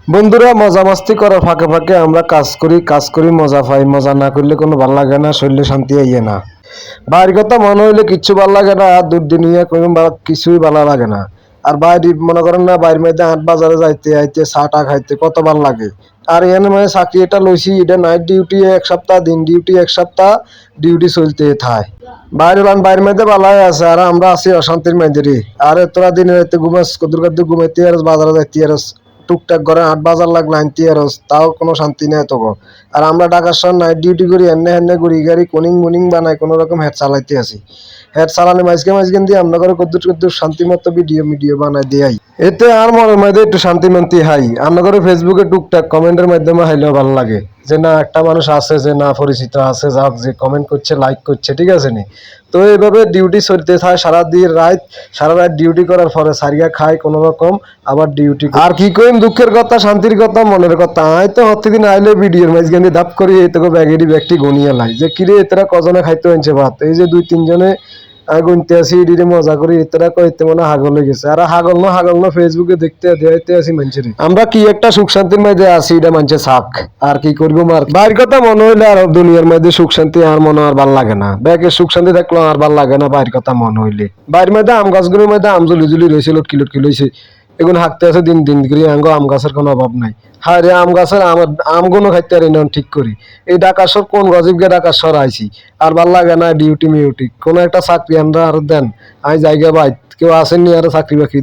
বন্ধুরা মজা মাস্তি করার ফাঁকে ফাঁকে আমরা কাজ করি মজা পাই। মজা না করলে কোনো ভাল লাগে না, শরীরে শান্তি আইয়ে না। বাইরের কথা মনে হইলে কিচ্ছু ভাল লাগে না, আর দূর দুনিয়া কোনো কিছুই ভালো লাগে না। আর বাইরে মনে করেন না, বাইরের মধ্যে হাট বাজারে যাইতে আইতে চা টা খাইতে কত ভাল লাগে। আর এখানে মানে চাকরি এটা লইছি, এটা নাইট ডিউটি এক সপ্তাহ, দিন ডিউটি এক সপ্তাহ, ডিউটি চলতে থায়। বাইরের মধ্যে ভালাই আছে, আর আমরা আছি অশান্তির মধ্যে। আর তোরা দিনে রাইতে ঘুমাস, কদুর কাদুর ঘুমাইতে আর বাজারে যাইতে আর টুকটাক করে ৮ বাজার লাগলে আনতে আর তাও কোনো শান্তি নেই তো। আর আমরা ঢাকার শহর নাইট ডিউটি করি, এনে হেনে ঘুরি গাড়ি কোনিং মুনিং বানাই কোনো রকম হেড চালাইতে আছি। হেড চালানে মাঝখান দিয়ে আমরা করে কদ্দুর শান্তি মতো ভিডিও বানাই দিয়াই। এতে আর মনের মধ্যে একটু শান্তি মান্তি হাই। আমরা করে ফেসবুকে টুকটাক কমেন্টের মাধ্যমে হাইলেও ভালো লাগে, যে না একটা মানুষ আছে, যে না পরিচিত আছে, যাক যে কমেন্ট করছে, লাইক করছে, ঠিক আছে নি। তো এইভাবে ডিউটি চলতে থাকে সারা রাত ডিউটি করার পরে সারিয়া খাই কোনো রকম, আবার ডিউটি। আর কি কইম, দুঃখের কথা, শান্তির কথা, মনের কথা। আই তো প্রতিদিন আইলে ভিডিওর মাঝখানে ধাপ করি এই তোকে ব্যাগটি গনিয়ে লাই, যে কিরে এতরা কজনে খাইতে হয়েছে ভাত। এই যে ২-৩ জনে গুনতে আসি, এডিরে মজা করি, এতরা কইতে মনে হাগল হয়ে গেছে। আর হাগল না ফেসবুকে দেখতে আসি মানুষের আমরা কি একটা সুখ শান্তির মধ্যে আছি, এটা মানুষের শাক। আর কি করবো, মার বাইরের কথা মনে হইলে আর দুনিয়ার মধ্যে সুখ শান্তি আর মনে আর ভাল লাগে না। ব্যাগের সুখ শান্তি থাকলো আর ভাল লাগে না বাইরের কথা মনে হইলে। বাইরের মধ্যে আম গাছগুলোর মধ্যে আম জুলি রয়েছে, লটকি লইছে। এগুলো হাঁকতে আছে দিন করে, আম গাছের কোনো অভাব নাই। হ্যাঁ রে, আম গাছের আমগুলো খাইতে পারি না ঠিক করি। এই ঢাকা শহর কোন গজিবকে ঢাকা শহর আইছি, আর ভাল লাগে না ডিউটি মিউটি। কোনো একটা চাকরি আমরা আর দেন, আমি জায়গা বাই কেউ আসেননি আর চাকরি বাকরি।